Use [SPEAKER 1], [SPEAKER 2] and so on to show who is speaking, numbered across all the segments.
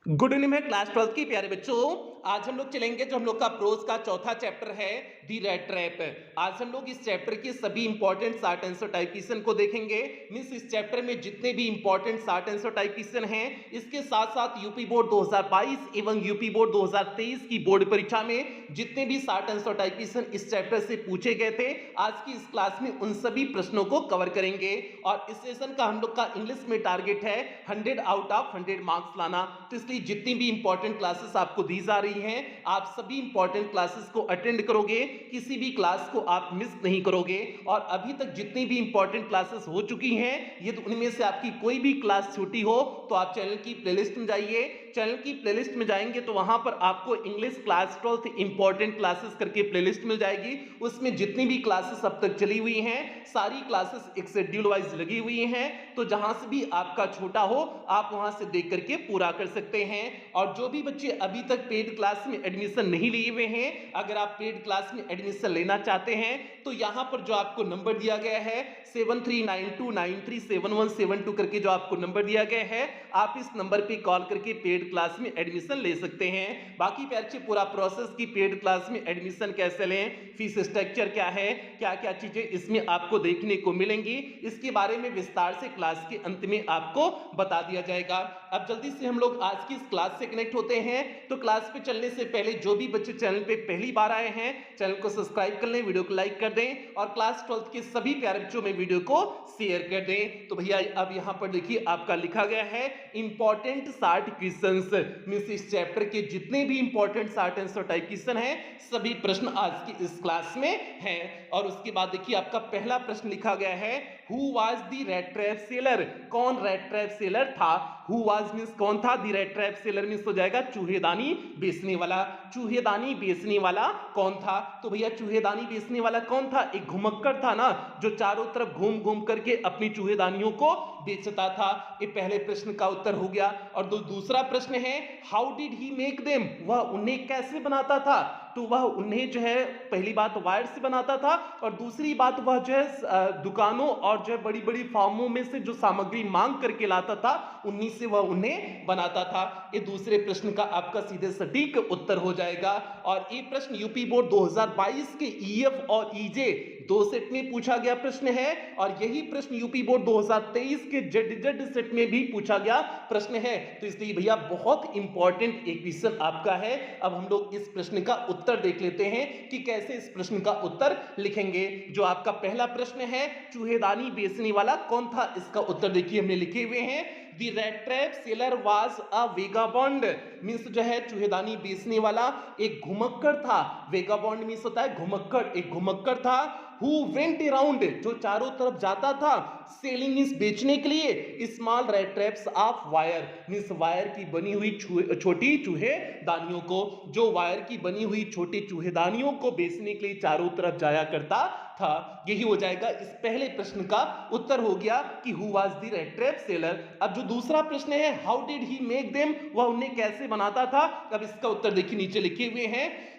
[SPEAKER 1] Good evening है class 12 की प्यारे बच्चों। आज हम लोग चलेंगे जो हम लोग का प्रोज का चौथा चैप्टर है दी रेड ट्रैप। आज हम लोग इस चैप्टर के सभी important short answer type question को देखेंगे। मींस इस चैप्टर में जितने भी important short answer type question हैं, इसके साथ साथ यूपी बोर्ड 2022 एवं यूपी बोर्ड 2023 की बोर्ड परीक्षा में जितने भी शॉर्ट आंसर टाइप क्वेश्चन इस चैप्टर से पूछे गए थे, आज की इस क्लास में उन सभी प्रश्नों को कवर करेंगे। और इस सेशन का हम लोग का इंग्लिश में टारगेट है 100 आउट ऑफ 100 मार्क्स लाना। तो इसलिए जितनी भी इंपॉर्टेंट क्लासेस आपको दी जा रही हैं, आप सभी इंपॉर्टेंट क्लासेस को अटेंड करोगे, किसी भी क्लास को आप मिस नहीं करोगे। और अभी तक जितनी भी इंपॉर्टेंट क्लासेस हो चुकी हैं, ये तो उनमें से आपकी कोई भी क्लास छूटी हो तो आप चैनल की प्लेलिस्ट में जाइए। चैनल की प्लेलिस्ट में जाएंगे तो वहां पर आपको इंग्लिश क्लास 12 इंपॉर्टेंट क्लासेस करके प्लेलिस्ट मिल जाएगी। उसमें जितनी भी क्लासेस अब तक चली हुई हैं, सारी क्लासेस एक शेड्यूल वाइज लगी हुई हैं। तो जहां से भी आपका छोटा हो, आप वहां से देख करके पूरा कर सकते हैं। और जो भी बच्चे अभी तक पेड क्लास में एडमिशन नहीं लिए हुए हैं, अगर आप पेड क्लास में एडमिशन लेना चाहते हैं तो यहां पर जो आपको नंबर दिया गया है 7392937172 करके जो आपको नंबर दिया गया है, आप इस नंबर पे कॉल करके पेड क्लास में एडमिशन ले सकते हैं। बाकी पैसे पूरा प्रोसेस की पेड क्लास में एडमिशन कैसे लें, फीस स्ट्रक्चर क्या है, क्या क्या चीजें इसमें आपको देखने को मिलेंगी, इसके बारे में विस्तार से क्लास के अंत में आपको बता दिया जाएगा। अब जल्दी से हम लोग आज की इस क्लास से कनेक्ट होते हैं। तो क्लास पे चलने से पहले जो भी बच्चे चैनल पे पहली बार आए हैं, चैनल को सब्सक्राइब कर लें, वीडियो को लाइक कर दें और क्लास 12 के सभी प्यारे बच्चों में वीडियो को शेयर कर दें। तो भैया अब यहां पर देखिए आपका लिखा गया है इंपॉर्टेंट शॉर्ट क्वेश्चंस। मींस इस चैप्टर के जितने भी important short answer type question हैं, सभी प्रश्न आज की इस क्लास में हैं। और उसके बाद देखिए आपका पहला प्रश्न लिखा गया है who was the red trap seller. कौन रेड ट्रैप सेलर था? हु वाज मींस कौन था, the red trap seller means हो जाएगा चूहेदानी बेचने वाला। चूहेदानी बेचने वाला कौन था? तो भैया चूहेदानी बेचने वाला कौन था? एक घुमक्कड़ था ना, जो चारों तरफ घूम घूम करके अपनी चूहेदानियों को बेचता था। ये पहले प्रश्न का उत्तर हो गया। और दूसरा प्रश्न है how did he make them. वह उन्हें कैसे बनाता था? तो वह उन्हें जो है पहली बात वायर से बनाता था, और दूसरी बात वह जो है दुकानों और जो है बड़ी बड़ी फार्मों में से जो सामग्री मांग करके लाता था, उन्हीं से वह उन्हें बनाता था। ये दूसरे प्रश्न का आपका सीधे सटीक उत्तर हो जाएगा। और ये प्रश्न यूपी बोर्ड 2022 के ईएफ और ईजे दो सेट में पूछा गया प्रश्न है, और यही प्रश्न यूपी बोर्ड 2023 के जेड सेट में भी पूछा गया प्रश्न है। तो इसलिए भैया बहुत इंपॉर्टेंट एक क्वेश्चन आपका है। अब हम लोग इस प्रश्न का उत्तर देख लेते हैं कि कैसे इस प्रश्न का उत्तर लिखेंगे। जो आपका पहला प्रश्न है चूहेदानी बेचने वाला कौन था, इसका उत्तर देखिए हमने लिखे हुए हैं the red trap seller was a vagabond. Means जो है चूहेदानी बेचने वाला एक घुमक्कड़ था। वेगाबॉन्ड मींस होता है घुमक्कड़, एक घुमक्कड़ था। हु वेंट अराउंड, जो चारों तरफ जाता था, सेलिंग मींस बेचने के लिए, small rat traps of wire means wire की बनी हुई छोटी चूहेदानियों को, जो वायर की बनी हुई छोटी चूहेदानियों को बेचने के लिए चारों तरफ जाया करता था। यही हो जाएगा इस पहले प्रश्न का उत्तर हो गया कि who was the red trap seller. अब जो दूसरा प्रश्न है how did he make them, वह उन्हें कैसे बनाता था। अब इसका उत्तर देखिए नीचे लिखे हुए हैं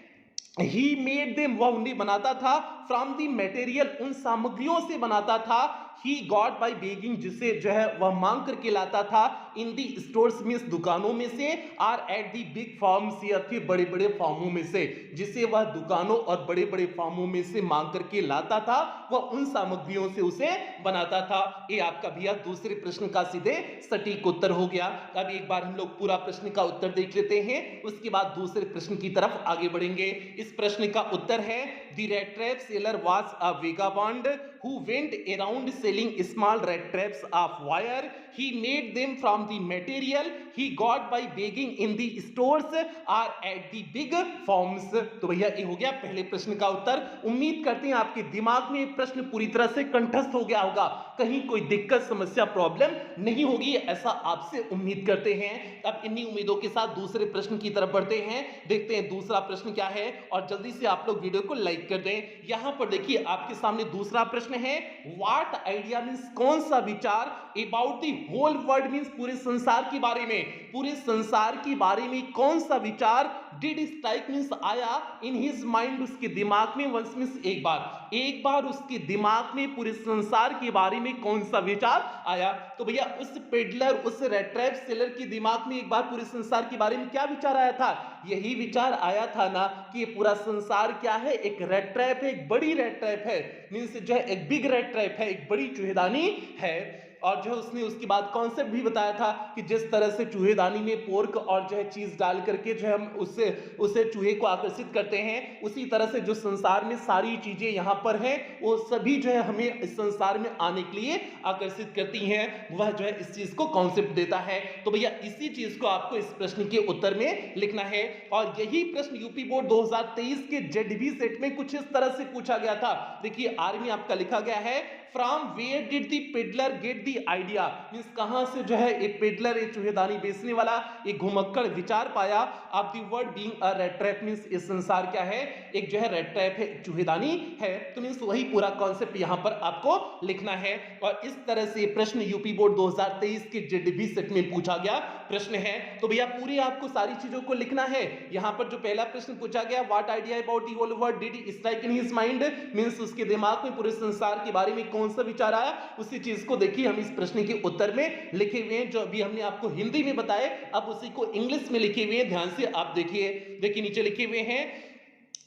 [SPEAKER 1] ही मेड देम, वह उन्हें बनाता था फ्रॉम दी मटेरियल, उन सामग्रियों से बनाता था। ही गॉट बाय बेगिंग, जिसे जो है वह मांग करके लाता था। इन दी स्टोर्स मींस दुकानों में से, or at the big farms, या फिर बड़े बड़े फार्मों में से, जिसे वह दुकानों और बड़े बड़े फार्मों में से मांग करके लाता था, वह उन सामग्रियों से उसे बनाता था। ये आपका भैया दूसरे प्रश्न का सीधे सटीक उत्तर हो गया। अब एक बार हम लोग पूरा प्रश्न का उत्तर देख लेते हैं, उसके बाद दूसरे प्रश्न की तरफ आगे बढ़ेंगे। इस प्रश्न का उत्तर है the red trap seller was a vagabond who went around selling small rat traps of wire. He made them from the material he got by begging in the stores or at the big farms. तो भैया ये हो गया पहले प्रश्न का उत्तर। उम्मीद करते हैं आपके दिमाग में प्रश्न पूरी तरह से कंठस्थ हो गया होगा, कहीं कोई दिक्कत समस्या प्रॉब्लम नहीं होगी, ऐसा आपसे उम्मीद करते हैं। अब इन्हीं उम्मीदों के साथ दूसरे प्रश्न की तरफ बढ़ते हैं, देखते हैं दूसरा प्रश्न क्या है। और जल्दी से आप लोग वीडियो को लाइक कर दें। यहां पर देखिए आपके सामने दूसरा प्रश्न प्रश्न है व्हाट आइडिया मींस कौन सा विचार about the whole world means पूरे संसार के बारे में, पूरे संसार के बारे में कौन सा विचार डिड स्ट्राइक मींस आया इन हिज माइंड, उसके दिमाग में वंस मींस एक बार उसके दिमाग में पूरे संसार के बारे में कौन सा विचार आया। तो भैया उस पेडलर, उस रेड ट्रैप सेलर के दिमाग में एक बार पूरे संसार के बारे में क्या विचार आया था? यही विचार आया था ना कि ये पूरा संसार क्या है, एक रेड ट्रैप है, एक बड़ी रेड ट्रैप है, मींस जो है एक बिग रेड ट्रैप है, एक बड़ी चूहेदानी है। और जो है उसने उसके बाद कॉन्सेप्ट भी बताया था कि जिस तरह से चूहेदानी में पोर्क और जो है चीज डाल करके जो है हम उससे चूहे को आकर्षित करते हैं, उसी तरह से जो संसार में सारी चीजें यहाँ पर हैं वो सभी जो है हमें इस संसार में आने के लिए आकर्षित करती हैं, वह जो है इस चीज को कॉन्सेप्ट देता है। तो भैया इसी चीज को आपको इस प्रश्न के उत्तर में लिखना है। और यही प्रश्न यूपी बोर्ड 2023 के जेडबी सेट में कुछ इस तरह से पूछा गया था। देखिए आर्मी आपका लिखा गया है from where did the peddler get the idea, means कहां से जो है एक पेडलर, एक चूहेदानी बेचने वाला एक घुमक्कड़ विचार पाया of the world being a rat trap, means इस संसार क्या है, एक जो है रेड ट्रैप है, चूहेदानी है। तो मींस वही पूरा कॉन्सेप्ट यहां पर आपको लिखना है। और इस तरह से प्रश्न यूपी बोर्ड 2023 के जेडबी सेट में पूछा गया प्रश्न है। तो भैया पूरी आपको सारी चीजों को लिखना है। यहां पर जो पहला प्रश्न पूछा गया what idea about the whole world did he strike in his mind, means उसके दिमाग में पूरे संसार के बारे में कौन सा विचार आया, उसी चीज को देखिए हम इस प्रश्न के उत्तर में लिखे हुए हैं। जो अभी हमने आपको हिंदी में बताए अब उसी को इंग्लिश में लिखे हुए हैं, ध्यान से आप देखिए नीचे लिखे हुए हैं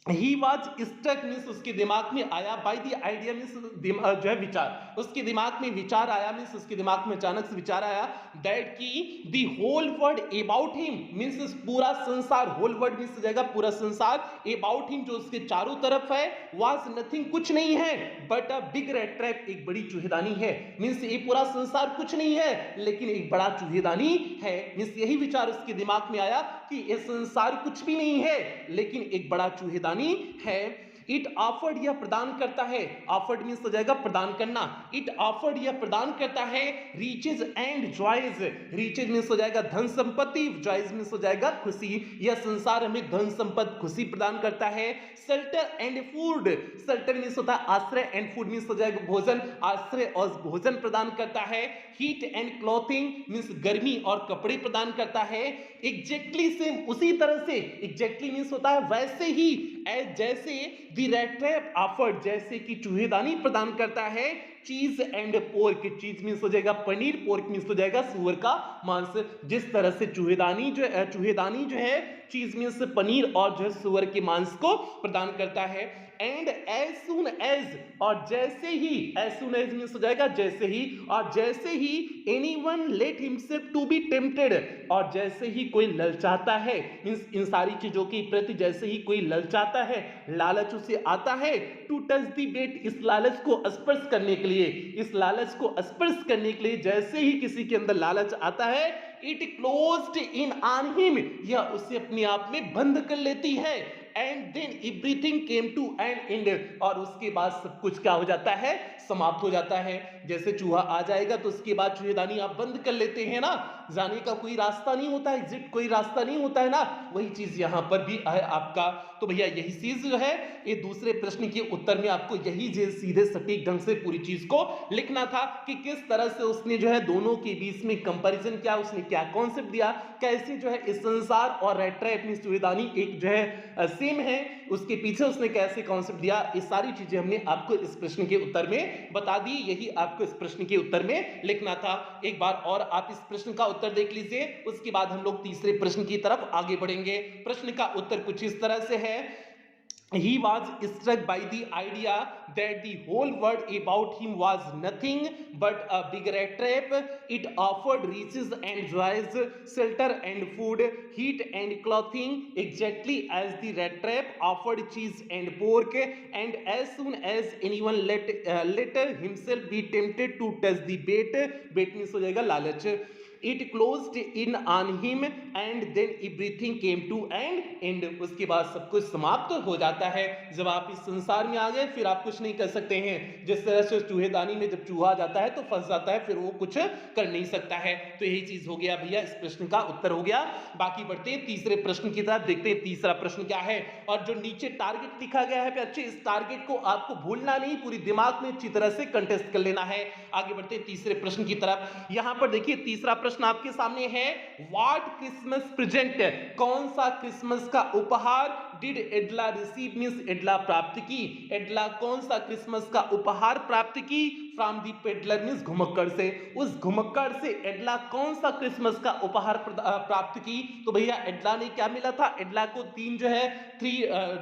[SPEAKER 1] He was struck मींस उसके दिमाग में आया by the idea मींस जो है विचार, उसके दिमाग में विचार आया मींस उसके दिमाग में अचानक से विचार आया that कि the whole world about him means पूरा संसार, whole world मींस हो जाएगा पूरा संसार, about him जो उसके चारों तरफ है, was nothing कुछ नहीं है but a big red trap एक बड़ी चूहेदानी है, मींस ये पूरा संसार कुछ नहीं है लेकिन एक बड़ा चूहेदानी है। मींस यही विचार उसके दिमाग में आया कि ये संसार कुछ भी नहीं है लेकिन एक बड़ा चूहेदानी है। इट ऑफर्ड यह प्रदान करता है, ऑफर्ड मींस हो जाएगा प्रदान करना, इट ऑफर्ड यह प्रदान करता है riches and joys, riches means हो जाएगा धन संपत्ति, जॉयज मींस हो जाएगा खुशी, यह संसार हमें धन संपत्ति खुशी प्रदान करता है। Shelter and food, shelter means होता है आश्रय एंड फूड मींस हो जाएगा भोजन, आश्रय और भोजन प्रदान करता है। हीट एंड क्लॉथिंग मींस गर्मी और कपड़े प्रदान करता है। एग्जैक्टली सेम उसी तरह से, एग्जैक्टली मींस होता है वैसे ही, जैसे द रेड ट्रैप ऑफर्ड जैसे कि चूहेदानी प्रदान करता है। चीज एंड पोर्क, चीज मींस हो जाएगा पनीर, पोर्क मींस हो जाएगा सुअर का मांस, जिस तरह से चूहेदानी जो है चीज मींस पनीर और जो है सुअर के मांस को प्रदान करता है। एंड एज सुन एज और जैसे ही, एज सुन एज मींस हो जाएगा जैसे ही, और जैसे ही anyone let himself to be tempted और जैसे ही कोई ललचाता है, मींस इन सारी चीजों के प्रति जैसे ही कोई ललचाता है, लालच उसे आता है, टू टच द बेट इस लालच को स्पर्श करने के लिए, इस लालच को स्पर्श करने के लिए जैसे ही किसी के अंदर लालच आता है, it closed in on him यह उसे अपने आप में बंद कर लेती है। And then everything came to an end और उसके बाद सब कुछ क्या हो जाता है, समाप्त हो जाता है। जैसे चूहा आ जाएगा तो उसके बाद चूहेदानी आप बंद कर लेते हैं ना, जाने का कोई रास्ता नहीं होता, एग्जिट कोई रास्ता नहीं होता है ना, वही चीज यहां पर भी है आपका। तो भैया यही चीज जो है ये दूसरे प्रश्न के उत्तर में आपको यही सीधे सटीक ढंग से पूरी चीज को लिखना था कि किस तरह से उसने जो है दोनों के बीच में कंपैरिजन किया, उसने क्या कॉन्सेप्ट दिया, कैसे जो है इस संसार और रेड ट्रैप में चूहेदानी एक जो है सेम है, उसके पीछे उसने कैसे कॉन्सेप्ट दिया, ये सारी चीजें हमने आपको इस प्रश्न के उत्तर में बता दी। यही आपको इस प्रश्न के उत्तर में लिखना था। एक बार और आप इस प्रश्न का उत्तर देख लीजिए, उसके बाद हम लोग तीसरे प्रश्न की तरफ आगे बढ़ेंगे। प्रश्न का उत्तर कुछ इस तरह से है, he was struck by the idea that the whole world about him was nothing but a big rat trap. It offered riches and joys, shelter and food, heat and clothing, exactly as the rat trap offered cheese and pork. And as soon as anyone let himself be tempted to touch the bait, bait means हो जाएगा लालच, it closed in on him and then everything came to an end. उसके बाद सब कुछ समाप्त हो जाता है। जब आप इस संसार में आ गए फिर आप कुछ नहीं कर सकते हैं। जिस तरह से चूहेदानी में जब चूहा जाता है तो फंस जाता है, फिर वो कुछ कर नहीं सकता है। तो यही चीज हो गया भैया, इस प्रश्न का उत्तर हो गया। बाकी बढ़ते हैं तीसरे प्रश्न की तरफ, देखते हैं तीसरा प्रश्न क्या है। और जो नीचे टारगेट लिखा गया है बच्चे, इस टारगेट को आपको भूलना नहीं, पूरी दिमाग में अच्छी तरह से कंटेस्ट कर लेना है। आगे बढ़ते हैं तीसरे प्रश्न की तरफ। यहां पर देखिए तीसरा प्रश्न आपके सामने है, व्हाट क्रिसमस प्रेजेंट, कौन सा क्रिसमस का उपहार डिड एडला रिसीव, मींस एडला प्राप्त की। एडला कौन सा क्रिसमस का उपहार प्राप्त की फ्रॉम दी पेडलर, मींस घुमक्कड़ से। उस घुमक्कड़ से एडला कौन सा क्रिसमस का उपहार प्राप्त की। तो भैया एडला ने क्या मिला था, एडला को 3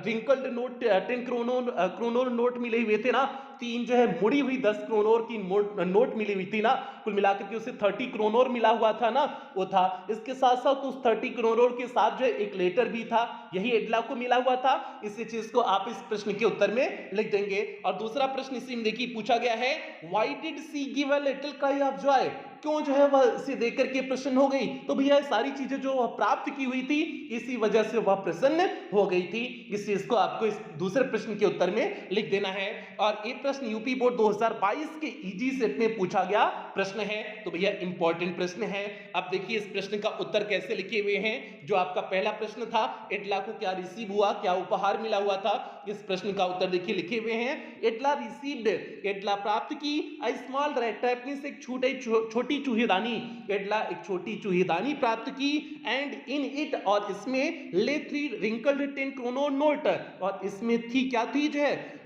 [SPEAKER 1] रिंकल्ड नोट 10 क्रोनोर नोट मिले हुए थे ना, 3 मुड़ी हुई 10 क्रोनोर की नोट मिली हुई थी ना, कुल मिलाकर के उसे 30 क्रोनोर मिला हुआ था ना, वो था। इसके साथ साथ उस 30 क्रोनोर के साथ एक लेटर भी था, यही एडला को मिला हुआ था। इसी चीज को आप इस प्रश्न के उत्तर में लिख देंगे। और दूसरा प्रश्न इसी में देखिए पूछा गया है, why did she give a little cry of joy, क्यों वह इसे देख करके प्रसन्न हो गई। तो भैया सारी चीजें जो वह प्राप्त की हुई थी इसी वजह से वह प्रसन्न हो गई थी। इस चीज को आपको इस दूसरे प्रश्न के उत्तर में लिख देना है। और ये प्रश्न यूपी बोर्ड 2022 के इजी सेट में पूछा गया प्रश्न है, तो भैया इंपॉर्टेंट प्रश्न है। अब देखिए इस प्रश्न का उत्तर कैसे लिखे हुए हैं। जो आपका पहला प्रश्न था, एडला को क्या रिसीव हुआ, क्या उपहार मिला हुआ था, इस प्रश्न का उत्तर देखिए लिखे हुए हैं, एडला रिसीव्ड, एडला प्राप्त की, अ स्मॉल रेड टैप मींस एक छोटी चूहेदानी, एडला एक छोटी चूहेदानी प्राप्त की, एंड इन इट, और इसमें ले 3 रिंकल्ड 10 क्रोनोर नोट, और इसमें थी क्या थी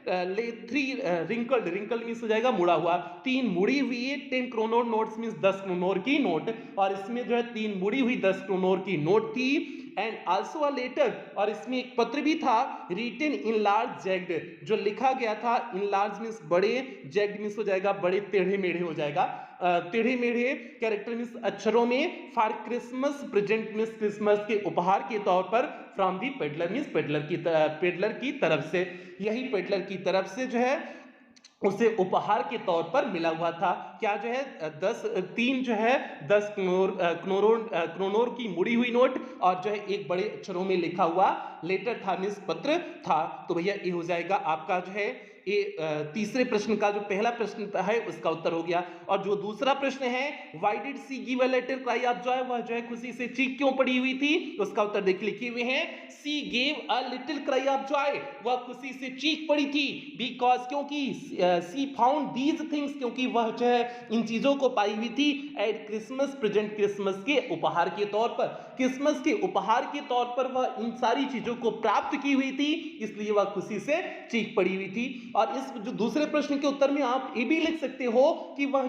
[SPEAKER 1] ले 3 रिंकल्ड मींस हो जाएगा मुड़ा हुआ, 3 मुड़ी हुई 10 क्रोनोर नोट्स मींस 10 क्रोनोर की नोट, और इसमें 3 मुड़ी हुई 10 क्रोनोर की नोट थी। एंड आल्सो अ लेटर, और इसमें एक पत्र भी था, रिटन इन लार्ज जैग्ड, जो लिखा गया था, इन लार्ज मींस बड़े, जैग्ड मींस हो जाएगा बड़े टेढ़े मेढ़े हो जाएगा, टेढ़े मेढ़े कैरेक्टर मींस अक्षरों में, for Christmas present means Christmas के उपहार के तौर पर, from the peddler means peddler की तरफ से, यही पेडलर की तरफ से उसे उपहार के तौर पर मिला हुआ था। क्या 10 क्रोनोर की मुड़ी हुई नोट, और एक बड़े अक्षरों में लिखा हुआ लेटर था मींस पत्र था। तो भैया ये हो जाएगा आपका ये तीसरे प्रश्न का जो पहला प्रश्न है उसका उत्तर हो गया। और जो दूसरा प्रश्न है, why did she give a little cry of joy, वह खुशी से चीख क्यों पड़ी हुई थी, उसका उत्तर देखिए लिखे हुए हैं, सी gave a little cry of joy, वह खुशी से चीख पड़ी थी, बिकॉज क्योंकि सी फाउंड दीज थिंग्स, क्योंकि वह इन चीजों को पाई हुई थी, एट क्रिसमस प्रेजेंट, क्रिसमस के उपहार के तौर पर, क्रिसमस के उपहार के तौर पर वह इन सारी चीजों को प्राप्त की हुई थी, इसलिए वह खुशी से चीख पड़ी हुई थी। और इस जो दूसरे प्रश्न के उत्तर में आप ये भी लिख सकते हो कि वह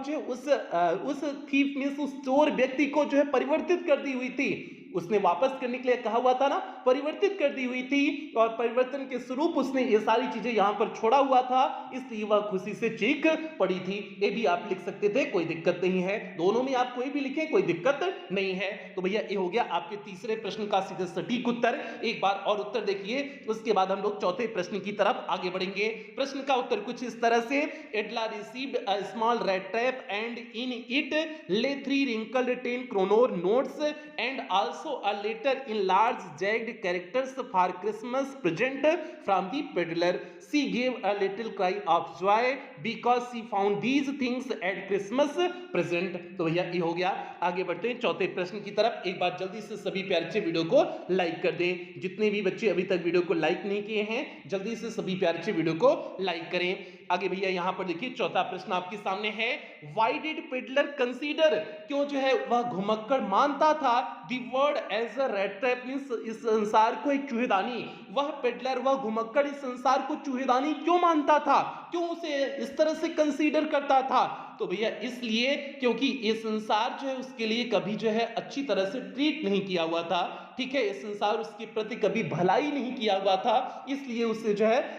[SPEAKER 1] उस थीफ में उस चोर व्यक्ति को परिवर्तित कर दी हुई थी, उसने वापस करने के लिए कहा हुआ था ना, परिवर्तित कर दी हुई थी, और परिवर्तन के स्वरूप उसने ये सारी चीजें यहां पर छोड़ा हुआ था, इसलिए वह खुशी से चीख पड़ी थी। ये भी आप लिख सकते थे, कोई दिक्कत नहीं है, दोनों में आप कोई भी लिखें कोई दिक्कत नहीं है। तो भैया ये हो गया आपके तीसरे प्रश्न का सीधे सटीक उत्तर। एक बार और उत्तर देखिए, उसके बाद हम लोग चौथे प्रश्न की तरफ आगे बढ़ेंगे। प्रश्न का उत्तर कुछ इस तरह से, Edla received a small rattrap and in it lay 3 wrinkled 10 kronor notes and also a letter in large jagged characters for Christmas present from the peddler. She gave a little cry of joy because she found these things at Christmas present. तो भैया ये हो गया। आगे बढ़ते हैं चौथे प्रश्न की तरफ। एक बार जल्दी से सभी प्यारे बच्चे वीडियो को लाइक कर दें। जितने भी बच्चे अभी तक वीडियो को लाइक नहीं किए हैं, जल्दी से सभी प्यारे बच्चे वीडियो को लाइक करें। आगे भैया यहां पर देखिए चौथा प्रश्न आपके सामने है, व्हाई डिड पेडलर कंसीडर, क्यों वह घुमक्कड़ मानता था, the world as a rat trap means इस संसार को एक चूहेदानी, वह पेडलर वह घुमक्कड़ इस संसार को चूहेदानी क्यों मानता था, क्यों उसे इस तरह से कंसीडर करता था। तो भैया इसलिए क्योंकि ये संसार उसके लिए कभी अच्छी तरह से ट्रीट नहीं किया हुआ था, ठीक है, ये संसार उसके प्रति कभी भलाई नहीं किया हुआ था, इसलिए उसे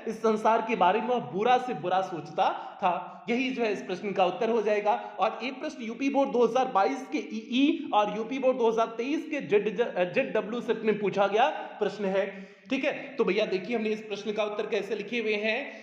[SPEAKER 1] इस संसार के बारे में बुरा से बुरा सोचता था। यही इस प्रश्न का उत्तर हो जाएगा। और ये प्रश्न यूपी बोर्ड 2022 के ई और यूपी बोर्ड 2023 के जेडडब्ल्यू सेट में पूछा गया प्रश्न है, ठीक है। तो भैया देखिए हमने इस प्रश्न का उत्तर कैसे लिखे हुए हैं,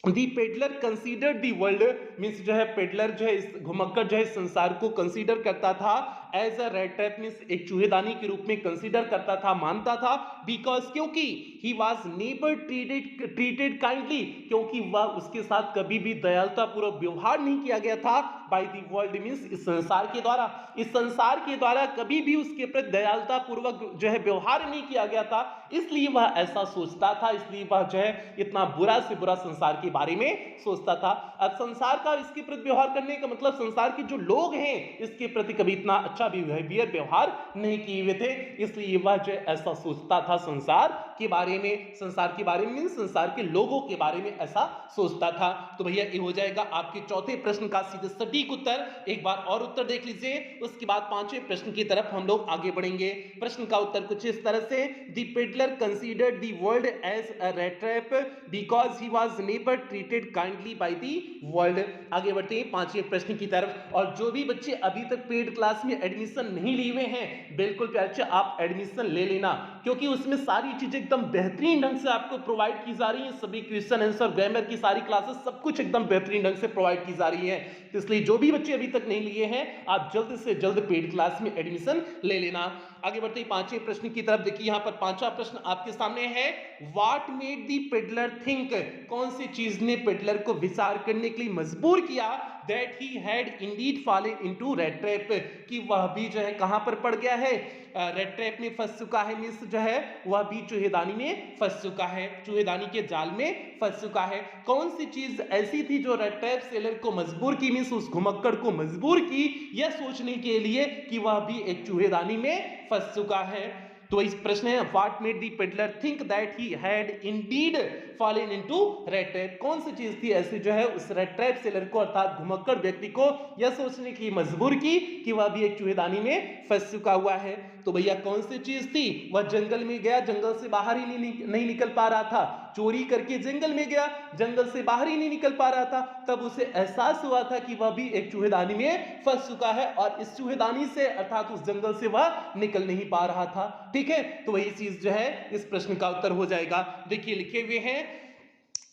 [SPEAKER 1] The peddler considered the world means जो है पेडलर जो है इस घुमक्कड़ जो है संसार को कंसीडर करता था as a rat trap, means एक चूहेदानी के रूप में कंसीडर करता था, मानता था, बिकॉज क्योंकि ही वाज नेवर ट्रीटेड काइंडली, क्योंकि वह उसके साथ कभी भी दयालुता पूर्वक व्यवहार नहीं किया गया था बाय द वर्ल्ड, मींस इस संसार के द्वारा, इस संसार के द्वारा कभी भी उसके प्रति दयालुता पूर्वक जो है व्यवहार नहीं किया गया था, इसलिए वह ऐसा सोचता था, इसलिए वह जो है इतना बुरा से बुरा संसार के बारे में सोचता था। अब संसार का इसके प्रति व्यवहार करने का मतलब संसार के जो लोग हैं इसके प्रति कभी इतना अच्छा बिहेवियर व्यवहार नहीं किए हुए थे, इसलिए वह जो ऐसा सोचता था संसार के बारे में, संसार के बारे में संसार के लोगों के बारे में ऐसा सोचता था। तो भैया ये हो जाएगा आपके चौथे प्रश्न का सीधे सटीक उत्तर। एक बार और उत्तर देख लीजिए, उसके बाद पांचवें प्रश्न की तरफ हम लोग आगे बढ़ेंगे। प्रश्न का उत्तर कुछ इस तरह से, the peddler considered the world as a rat trap because he was never treated kindly by the world. आगे बढ़ते हैं पांचवें प्रश्न की तरफ। और जो भी बच्चे अभी तक पेड क्लास में एडमिशन नहीं लिए हुए हैं, बिल्कुल प्यारे आप एडमिशन ले लेना, क्योंकि उसमें सारी चीजें एकदम बेहतरीन ढंग से आपको प्रोवाइड की जा रही है। सभी क्वेश्चन आंसर, ग्रामर की सारी क्लासेस, सब कुछ एकदम बेहतरीन ढंग से प्रोवाइड की जा रही है। तो इसलिए जो भी बच्चे अभी तक नहीं लिए हैं, आप जल्द से जल्द पेड क्लास में एडमिशन ले लेना। आगे बढ़ते हैं पांचवें प्रश्न की तरफ। देखिए यहां पर पांचवा प्रश्न आपके सामने है, what made the peddler think, कौन सी चीज ने पेडलर को विचार करने के लिए मजबूर किया, that he had Indeed fallen into red trap, कि वह भी जो है कहां पर पड़ गया है, रेड ट्रैप में फंस चुका है, मींस जो है वह भी चूहेदानी में फंस चुका है, चूहेदानी के जाल में फंस चुका है। कौन सी चीज ऐसी थी जो रेड ट्रैप सेलर को मजबूर की, मींस उस घुमक्कड़ को मजबूर की यह सोचने के लिए कि वह भी एक चूहेदानी में फंस चुका है। तो इस प्रश्न है, what made the peddler think that he had Indeed fallen into red trap, कौन सी चीज थी ऐसी जो है उस रेड ट्रैप सेलर को अर्थात घुमक्कड़ व्यक्ति को यह सोचने की मजबूर की कि वह भी एक चूहेदानी में फंस चुका हुआ है। तो भैया कौन सी चीज थी, वह जंगल में गया, जंगल से बाहर ही नहीं निकल पा रहा था, चोरी करके जंगल में गया, जंगल से बाहर ही नहीं निकल पा रहा था, तब उसे एहसास हुआ था कि वह भी एक चूहेदानी में फंस चुका है और इस चूहेदानी से अर्थात उस जंगल से वह निकल नहीं पा रहा था। ठीक है, तो वही चीज जो है इस प्रश्न का उत्तर हो जाएगा। देखिए लिखे हुए हैं,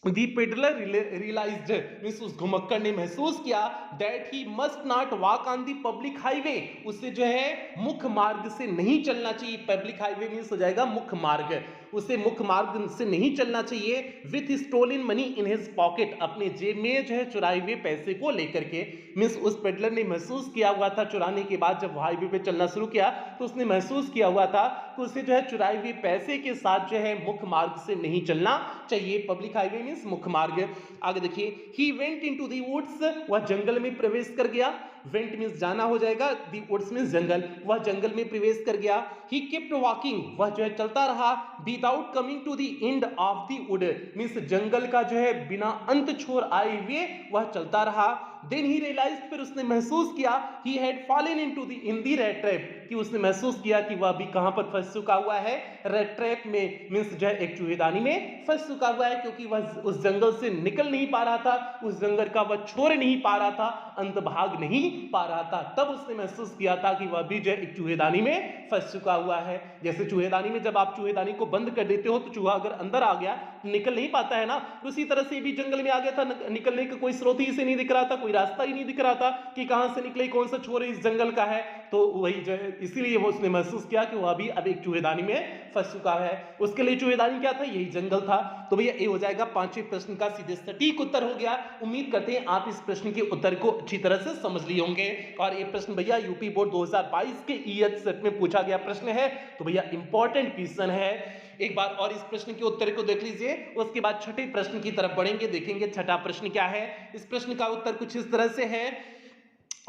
[SPEAKER 1] The peddler realized, मींस उस घुमक्कड़ ने महसूस किया, that he must not walk on the public highway, उसे जो है मुख्य मार्ग से नहीं चलना चाहिए। पब्लिक हाईवे मींस हो जाएगा मुख्य मार्ग, उसे मुख्य मार्ग से नहीं चलना चाहिए। With stolen money in his pocket, अपने जेब में जो है चुराए हुए पैसे को लेकर के, मींस उस पेडलर ने महसूस किया हुआ था चुराने के बाद जब हाईवे पे चलना शुरू किया तो उसने महसूस किया हुआ था कि उसे जो है चुराए हुए पैसे के साथ जो है मुख्य मार्ग से नहीं चलना चाहिए। पब्लिक हाईवे मींस मुख्य मार्ग। आगे देखिए, he went into the woods, वह जंगल में प्रवेश कर गया। वेंट मींस जाना हो जाएगा, द वुड्स मींस जंगल, वह जंगल में प्रवेश कर गया। ही केप्ट वॉकिंग, वह जो है चलता रहा, without coming to the end of the wood, means जंगल का जो है बिना अंत छोर आए हुए वह चलता रहा। देन ही रियलाइज्ड, फिर उसने महसूस किया, he had fallen into the in the red trap, कि उसने महसूस किया कि वह भी कहां पर फंस चुका हुआ है, रेड ट्रैप में, मींस जो है एक चूहेदानी में फंस चुका हुआ है, क्योंकि वह उस जंगल से निकल नहीं पा रहा था, उस जंगल का वह छोड़ नहीं पा रहा था, अंत भाग नहीं पा रहा था। तब उसने महसूस किया था कि वह भी जो है एक चूहेदानी में फंस चुका हुआ है। जैसे चूहेदानी में जब आप चूहेदानी को बंद कर देते हो तो चूहा अगर अंदर आ गया निकल नहीं पाता है ना, उसी तरह से भी जंगल में आ गया था, निकलने का कोई स्रोत ही से नहीं दिख रहा था, कोई रास्ता ही नहीं दिख रहा था कि कहां से निकले, कौन सा छोर इस जंगल का है। तो वही जो है इसीलिए वो उसने महसूस किया कि वह भी अब एक चूहेदानी में फंस चुका है। उसके लिए चूहेदानी क्या था, यही जंगल था। तो भैया ये हो जाएगा पांचवें प्रश्न का सीधे सटीक उत्तर हो गया। उम्मीद करते हैं आप इस प्रश्न के उत्तर को अच्छी तरह से समझ लिए होंगे। और ये प्रश्न भैया यूपी बोर्ड 2022 के ईएच सेट में पूछा गया प्रश्न है, तो भैया इंपॉर्टेंट क्वेश्चन है। एक बार और इस प्रश्न के उत्तर को देख लीजिए, उसके बाद छठे प्रश्न की तरफ बढ़ेंगे, देखेंगे छठा प्रश्न क्या है। इस प्रश्न का उत्तर कुछ इस तरह से है,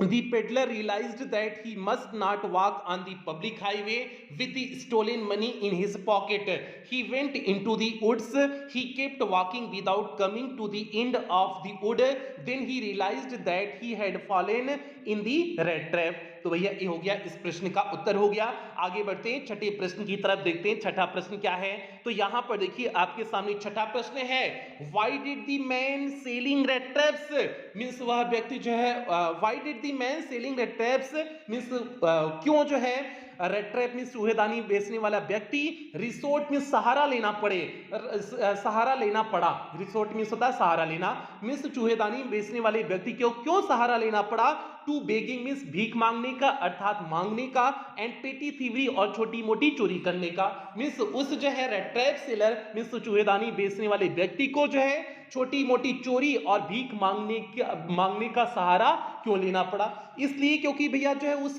[SPEAKER 1] The peddler realized that he must not walk on the public highway with the stolen money in his pocket. He went into the woods. He kept walking without coming to the end of the wood. Then he realized that he had fallen in the rat trap. तो भैया ये हो गया, इस प्रश्न का उत्तर हो गया। आगे बढ़ते हैं छठे प्रश्न की तरफ, देखते हैं छठा प्रश्न क्या है। तो यहां पर देखिए आपके सामने छठा प्रश्न है, why did the man selling red traps, means वह व्यक्ति जो है why did the man selling red traps, means क्यों जो है रेड ट्रैप में चूहेदानी बेचने वाला व्यक्ति रिसोर्ट में सहारा लेना पड़ा। रिसोर्ट में होता है सहारा लेना, मींस चूहेदानी बेचने वाले व्यक्ति को क्यों सहारा लेना पड़ा? टू बेगिंग मींस भीख मांगने का अर्थात मांगने का, एंड पेटी थीवरी और छोटी मोटी चोरी करने का। मींस उस जो है रेड ट्रैप सेलर मींस चूहेदानी बेचने वाले व्यक्ति को जो है छोटी मोटी चोरी और भीख मांगने का सहारा क्यों लेना पड़ा? इसलिए क्योंकि भैया जो है उस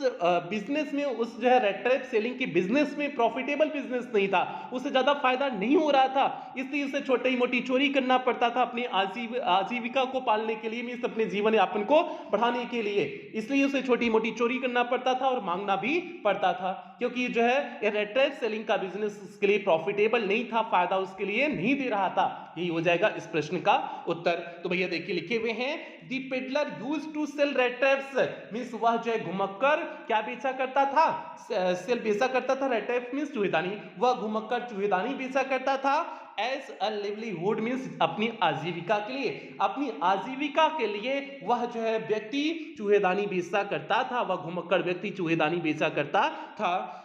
[SPEAKER 1] बिजनेस में, उस जो है रेड ट्रैप सेलिंग के बिजनेस में प्रॉफिटेबल बिजनेस नहीं था, उससे ज्यादा फायदा नहीं हो रहा था, इसलिए उसे छोटी मोटी चोरी करना पड़ता था अपनी आजीविका को पालने के लिए, मींस अपने जीवन यापन को बढ़ाने के लिए, इसलिए उसे छोटी मोटी चोरी करना पड़ता था और मांगना भी पड़ता था, क्योंकि जो है रेड ट्रैप सेलिंग का बिजनेस उसके लिए प्रॉफिटेबल नहीं था, फायदा उसके लिए नहीं दे रहा था। यही हो जाएगा इस प्रश्न का उत्तर। तो भैया देखिए लिखे हुए हैं, the peddler used to sell rattraps, means वह जो है घुमक्कर क्या बेचा करता था? सेल बेचा करता था। रेड ट्रैप मींस चूहेदानी, वह घुमक्कर चूहेदानी बेचा करता था एज अ लिवलीहुड मींस अपनी आजीविका के लिए, अपनी आजीविका के लिए वह जो है व्यक्ति चूहेदानी बेचा करता था, वह घुमक्कर व्यक्ति चूहेदानी बेचा करता था।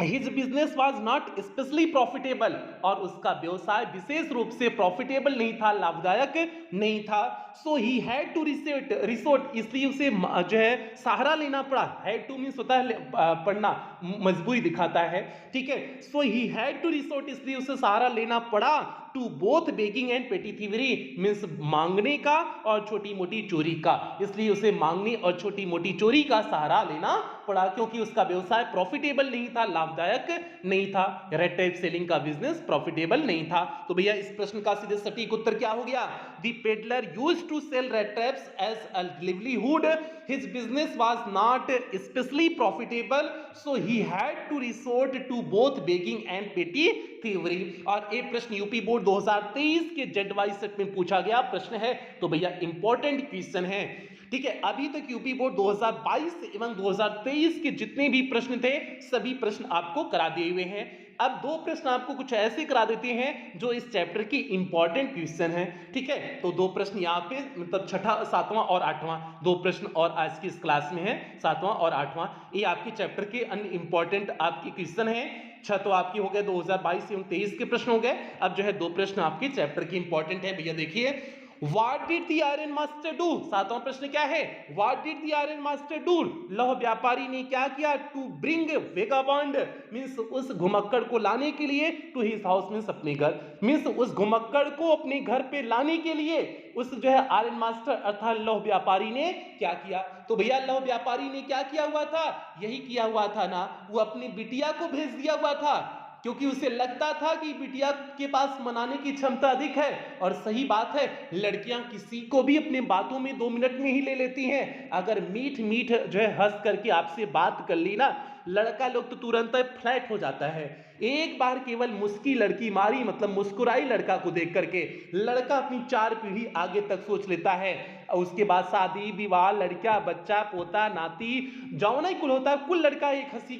[SPEAKER 1] His business was not especially profitable, और उसका व्यवसाय विशेष रूप से प्रॉफिटेबल नहीं था, लाभदायक नहीं था। So he had to resort, इसलिए उसे जो है सहारा लेना पड़ा। had to मीन्स होता है पढ़ना, मजबूरी दिखाता है, ठीक है। So he had to resort, इसलिए उसे सहारा लेना पड़ा to both begging and petty thievery, means मांगने का और छोटी मोटी चोरी का, इसलिए उसे मांगने और छोटी मोटी चोरी का सहारा लेना पड़ा, क्योंकि उसका व्यवसाय प्रॉफिटेबल नहीं था, लाभदायक नहीं था, रेड टेप सेलिंग का बिजनेस प्रॉफिटेबल नहीं था। तो भैया इस प्रश्न का सीधे सटीक उत्तर क्या हो गया? The peddler used to sell red tapes as a livelihood, his business was not specially profitable, so he had to resort to both begging and petty thievery. और एक प्रश्न यूपी बोर्ड 2023 के जेड वाई सेट में पूछा गया प्रश्न है, तो भैया इंपॉर्टेंट क्वेश्चन है, ठीक है। अभी तक यूपी बोर्ड 2022 एवं 2023 के जितने भी प्रश्न थे सभी प्रश्न आपको करा दिए हुए हैं। अब दो प्रश्न आपको कुछ ऐसे करा देते हैं जो इस चैप्टर की इंपॉर्टेंट क्वेश्चन है, ठीक है। तो दो प्रश्न यहाँ पे मतलब छठा, सातवां और आठवां, दो प्रश्न और आज की इस क्लास में है, सातवां और आठवां, ये आपके चैप्टर के अन्य इंपॉर्टेंट आपके क्वेश्चन है। छह तो आपकी हो गए 2022 एवं 23 के प्रश्न हो गए, अब जो है दो प्रश्न आपके चैप्टर की इंपॉर्टेंट है। भैया देखिए, What did the iron master do? सातवां प्रश्न क्या है? What did the iron master do? लौह व्यापारी ने क्या किया? To bring vagabond means उस घुमक्कड़ को लाने के लिए, to his house means अपने घर, means उस घुमक्कड़ को अपने घर पे लाने के लिए उस जो है आयरन मास्टर अर्थात लौह व्यापारी ने क्या किया? तो भैया लौह व्यापारी ने क्या किया हुआ था? यही किया हुआ था ना, वो अपनी बिटिया को भेज दिया हुआ था, क्योंकि उसे लगता था कि बिटिया के पास मनाने की क्षमता अधिक है। और सही बात है, लड़कियां किसी को भी अपने बातों में 2 मिनट में ही ले लेती हैं। अगर मीठ मीठ जो है हंस करके आपसे बात कर ली ना, लड़का लोग तो तुरंत फ्लैट हो जाता है। एक बार केवल मुस्की लड़की मारी मतलब मुस्कुराई लड़का को देख करके, लड़का अपनी 4 पीढ़ी आगे तक सोच लेता है। उसके बाद शादी विवाह, लड़का बच्चा पोता नाती जो नहीं कुल होता है, कुल लड़का एक हंसी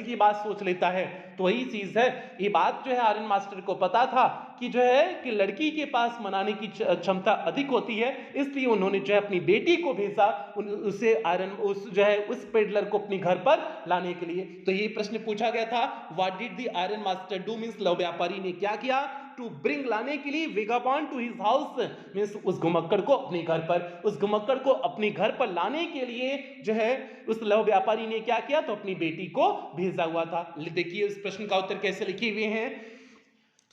[SPEAKER 1] की बात सोच लेता है। तो वही चीज है, ये बात जो है आयरन मास्टर को पता था कि जो है कि लड़की के पास मनाने की क्षमता अधिक होती है, इसलिए उन्होंने जो है अपनी बेटी को भेजा उसे उस पेडलर को अपने घर पर लाने के लिए। तो ये प्रश्न पूछा गया था, what did the iron master do means लौह व्यापारी ने क्या किया? टू ब्रिंग लाने के लिए vagabond to his house means उस घुमक्कड़ को अपने घर पर, उस घुमक्कड़ को अपने घर पर लाने के लिए जो है उस लौह व्यापारी ने क्या किया? तो अपनी बेटी को भेजा हुआ था। देखिए इस प्रश्न का उत्तर कैसे लिखे हुए हैं।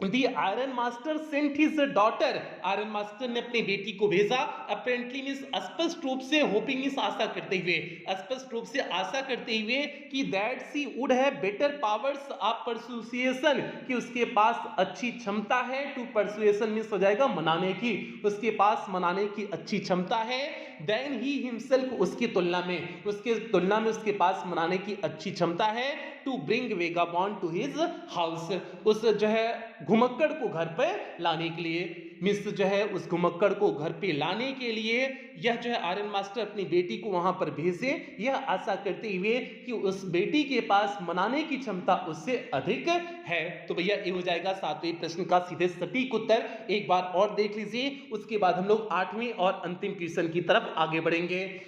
[SPEAKER 1] The Iron Master sent his daughter, iron master ने अपनी बेटी को भेजा, अपेरेंटली मींस स्पष्ट रूप से, होपिंग मींस आशा करते हुए, स्पष्ट रूप से आशा करते हुए कि that she would have better powers of persuasion, कि उसके पास अच्छी क्षमता है, टू परसुएशन मींस हो जाएगा मनाने की, उसके पास मनाने की अच्छी क्षमता है, देन ही हिमसेल्फ उसकी तुलना में उसके पास मनाने की अच्छी क्षमता है, to bring vagabond to his house, उस जो है घुमक्कड़ को घर पे लाने के लिए, मिस जो है उस घुमक्कड़ को घर पे लाने के लिए यह जो है आयरन मास्टर अपनी बेटी को वहां पर भेजे, यह आशा करते हुए कि उस बेटी के पास मनाने की क्षमता उससे अधिक है। तो भैया ये हो जाएगा 7वें प्रश्न का सीधे सटीक उत्तर। एक बार और देख लीजिए, उसके बाद हम लोग 8वें और अंतिम क्वेश्चन की तरफ आगे बढ़ेंगे।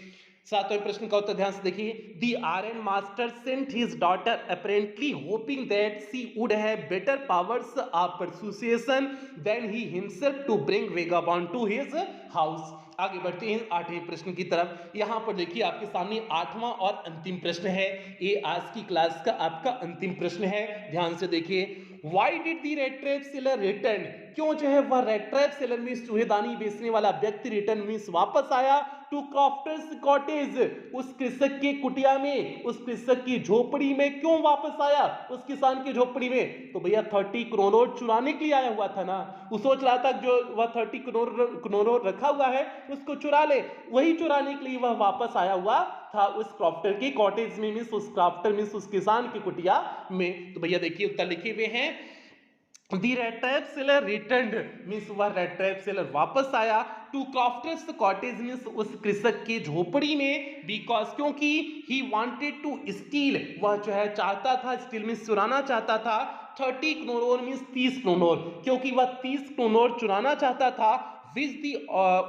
[SPEAKER 1] सातवें प्रश्न का उत्तर ध्यान से देखिए। The ironmaster sent his daughter apparently hoping that she would have better powers of persuasion than he himself to bring vagabond to his house. आगे बढ़ते हैं आठवें प्रश्न की तरफ। यहां पर देखिए आपके सामने आठवां और अंतिम प्रश्न है। ये आज की क्लास का आपका अंतिम प्रश्न है, ध्यान से देखिए। Why did the red trap seller return? क्यों जो है वह रेड ट्रैप सेलर मींस चूहेदानी बेचने वाला व्यक्ति रिटर्न मींस वापस आया टू क्रॉफ्टर्स कॉटेज, उस कृषक के कुटिया में, उस कृषक की झोपड़ी में क्यों वापस आया, उस किसान की झोपड़ी में? तो भैया 30 करोड़ चुराने के लिए आया हुआ था ना। वो सोच रहा था जो वह 30 करोड़ रखा हुआ है उसको चुरा ले, वही चुराने के लिए वह वापस आया हुआ था उस क्रॉफ्टर की कॉटेज में मींस उस क्रॉफ्टर मींस उस किसान की कुटिया में। तो भैया देखिए उत्तर लिखे हुए हैं। The red trap seller returned means वह रेड ट्रैप सेलर वापस आया टू क्रॉफ्टर्स कॉटेज मीन्स उस कृषक की झोपड़ी में, बिकॉज क्योंकि ही वांटेड टू स्टील वह जो है चाहता था, स्टील मीन्स चुराना चाहता था, 30 करोड़ मीन्स 30 करोड़, क्योंकि वह 30 करोड़ चुराना चाहता था। विच दी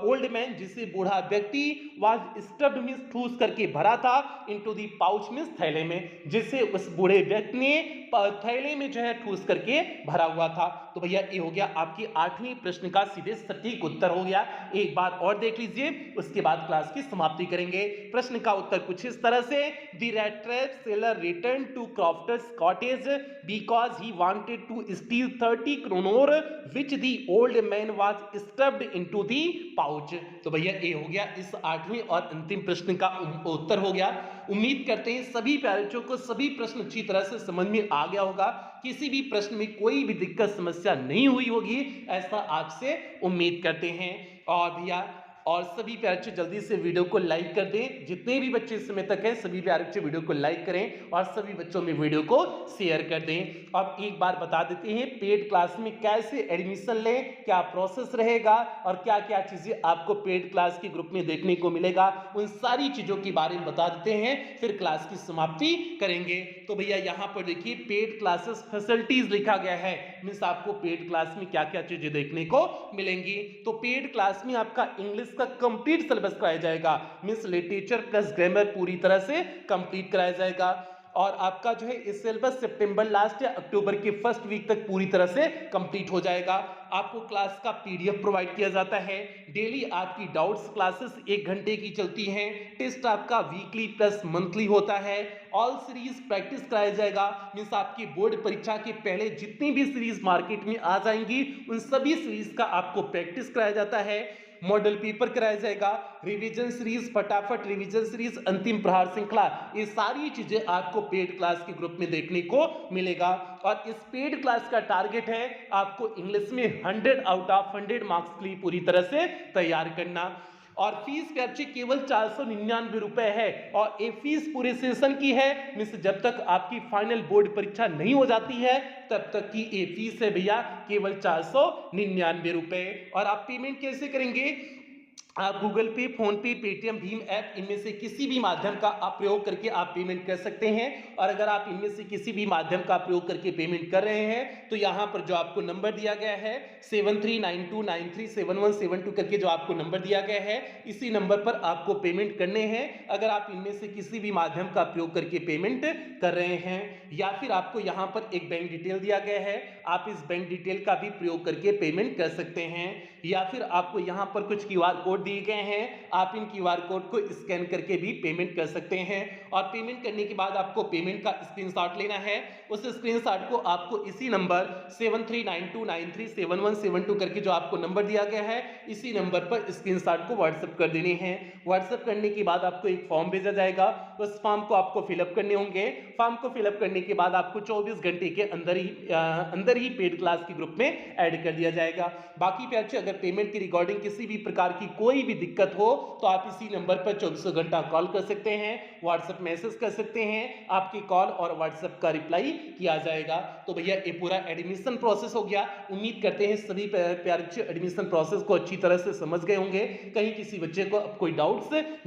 [SPEAKER 1] ओल्ड मैन जिसे बूढ़ा व्यक्ति वाज स्टफ्ड मीन्स ठूस करके भरा था, इनटू दी पाउच मीन्स थैले में, जिसे उस बूढ़े व्यक्ति ने थैले में जो है ठूस करके भरा हुआ था। तो भैया ये हो गया आपकी आठवीं प्रश्न का सीधे सटीक उत्तर हो गया। एक बार और देख लीजिए, उसके बाद क्लास की समाप्ति करेंगे। प्रश्न का उत्तर कुछ इस तरह से, the red trap seller return to crofter's cottage because he wanted to steal 30 kronor which the old man was stuffed into the pouch. तो भैया ये हो गया इस आठवीं और अंतिम प्रश्न का उत्तर हो गया। उम्मीद करते हैं सभी प्यारे बच्चों को सभी प्रश्न अच्छी तरह से समझ में आ गया होगा, किसी भी प्रश्न में कोई भी दिक्कत समस्या नहीं हुई होगी, ऐसा आपसे उम्मीद करते हैं। और भैया और सभी प्यारे बच्चे जल्दी से वीडियो को लाइक कर दें, जितने भी बच्चे इस समय तक हैं सभी प्यारे बच्चे वीडियो को लाइक करें और सभी बच्चों में वीडियो को शेयर कर दें। अब एक बार बता देते हैं पेड क्लास में कैसे एडमिशन लें, क्या प्रोसेस रहेगा और क्या क्या चीजें आपको पेड क्लास के ग्रुप में देखने को मिलेगा, उन सारी चीजों के बारे में बता देते हैं, फिर क्लास की समाप्ति करेंगे। तो भैया यहाँ पर देखिए पेड क्लासेस फैसिलिटीज लिखा गया है, मीन्स आपको पेड क्लास में क्या क्या चीजें देखने को मिलेंगी। तो पेड क्लास में आपका इंग्लिश का कंप्लीट सिलेबस कराया जाएगा, मींस लिटरेचर प्लस ग्रामर पूरी तरह से कंप्लीट कराया जाएगा। और आपका जो है इस सिलेबस सितंबर लास्ट या अक्टूबर के फर्स्ट वीक तक पूरी तरह से कंप्लीट हो जाएगा। आपको क्लास का पीडीएफ प्रोवाइड किया जाता है। डेली आपकी डाउट्स क्लासेस 1 घंटे की चलती हैं। टेस्ट आपका वीकली प्लस मंथली होता है। ऑल सीरीज प्रैक्टिस कराया जाएगा, मींस आपकी बोर्ड परीक्षा के पहले जितनी भी सीरीज मार्केट में आ जाएंगी उन सभी सीरीज का आपको प्रैक्टिस कराया जाता है। मॉडल पेपर कराया जाएगा, रिवीजन सीरीज, फटाफट रिवीजन सीरीज, अंतिम प्रहार श्रृंखला, ये सारी चीजें आपको पेड क्लास के ग्रुप में देखने को मिलेगा। और इस पेड क्लास का टारगेट है आपको इंग्लिश में 100 आउट ऑफ 100 मार्क्स के लिए पूरी तरह से तैयार करना। और फीस कैप्चे केवल 499 रुपए है और ये फीस पूरे सेशन की है, मींस जब तक आपकी फाइनल बोर्ड परीक्षा नहीं हो जाती है तब तक की ये फीस है भैया केवल 499 रुपए। और आप पेमेंट कैसे करेंगे? आप गूगल पे, फोन पे, पेटीएम, भीम ऐप इनमें से किसी भी माध्यम का आप प्रयोग करके आप पेमेंट कर सकते हैं। और अगर आप इनमें से किसी भी माध्यम का प्रयोग करके पेमेंट कर रहे हैं तो यहाँ पर जो आपको नंबर दिया गया है 7392937172 करके जो आपको नंबर दिया गया है, इसी नंबर पर आपको पेमेंट करने हैं। अगर आप इनमें से किसी भी माध्यम का प्रयोग करके पेमेंट कर रहे हैं, या फिर आपको यहाँ पर एक बैंक डिटेल दिया गया है, आप इस बैंक डिटेल का भी प्रयोग करके पेमेंट कर सकते हैं। या फिर आपको यहाँ पर कुछ क्यूआर कोड दिए गए हैं, आप इन क्यूआर कोड को स्कैन करके भी पेमेंट कर सकते हैं। और पेमेंट करने के बाद आपको पेमेंट का स्क्रीनशॉट लेना है। उस स्क्रीनशॉट को आपको इसी नंबर 7392937172 करके जो आपको नंबर दिया गया है, इसी नंबर पर स्क्रीनशॉट को व्हाट्सएप कर देने हैं। व्हाट्सएप करने के बाद आपको एक फॉर्म भेजा जाएगा, उस फॉर्म को आपको फिलअप करने होंगे। फॉर्म को फिलअप करने के बाद आपको 24 घंटे के अंदर ही पेड क्लास के ग्रुप में ऐड कर दिया जाएगा। बाकी प्यारे अगर पेमेंट की रिकॉर्डिंग किसी भी प्रकार की कोई भी दिक्कत हो तो आप इसी नंबर पर 24 घंटा कॉल कर सकते हैं, व्हाट्सएप मैसेज कर सकते हैं, आपकी कॉल और व्हाट्सएप का रिप्लाई किया जाएगा। तो भैया ये पूरा एडमिशन प्रोसेस हो गया। उम्मीद करते हैं सभी प्यारे बच्चे एडमिशन प्रोसेस को अच्छी तरह से समझ गए होंगे, कहीं किसी बच्चे को अब कोई डाउट्स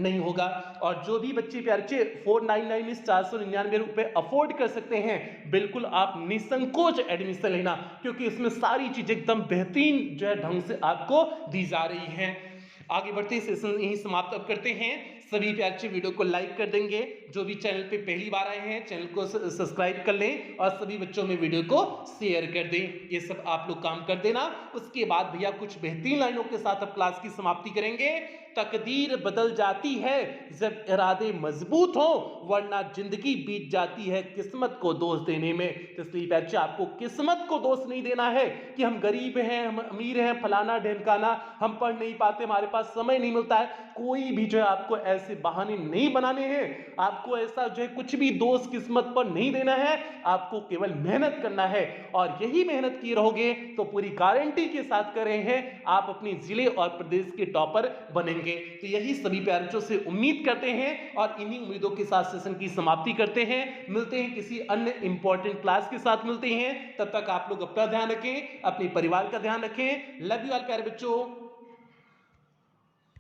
[SPEAKER 1] नहीं होगा। और जो भी बच्चे प्यारे बच्चे 499 499 रुपए अफोर्ड कर सकते हैं, बिल्कुल आप निसंकोच एडमिशन लेना, क्योंकि इसमें सारी चीजें एकदम बेहतरीन जो है ढंग से आपको दी जा रही हैं। आगे बढ़ते सेशन यही समाप्त अब करते हैं। सभी प्यारे बच्चे वीडियो को लाइक कर देंगे, जो भी चैनल पे पहली बार आए हैं चैनल को सब्सक्राइब कर लें और सभी बच्चों में वीडियो को शेयर कर दें। ये सब आप लोग काम कर देना। उसके बाद भैया कुछ बेहतरीन लाइनों के साथ अब क्लास की समाप्ति करेंगे। तकदीर बदल जाती है जब इरादे मजबूत हो, वरना जिंदगी बीत जाती है किस्मत को दोष देने में। तो इसलिए बच्चे आपको किस्मत को दोष नहीं देना है कि हम गरीब हैं, हम अमीर हैं, फलाना ढेमकाना, हम पढ़ नहीं पाते, हमारे पास समय नहीं मिलता है। कोई भी जो है आपको ऐसे बहाने नहीं बनाने हैं, आपको ऐसा जो है कुछ भी दोष किस्मत पर नहीं देना है। आपको केवल मेहनत करना है और यही मेहनत किए रहोगे तो पूरी गारंटी के साथ कर रहे हैं आप अपने जिले और प्रदेश के टॉपर बनेंगे। तो यही सभी प्यारे बच्चों से उम्मीद करते हैं और इन्हीं उम्मीदों के साथ सेशन की समाप्ति करते हैं। मिलते हैं किसी अन्य इंपॉर्टेंट क्लास के साथ मिलते हैं। तब तक आप लोग अपना ध्यान रखें, अपने परिवार का ध्यान रखें। लव यू ऑल प्यारे बच्चों।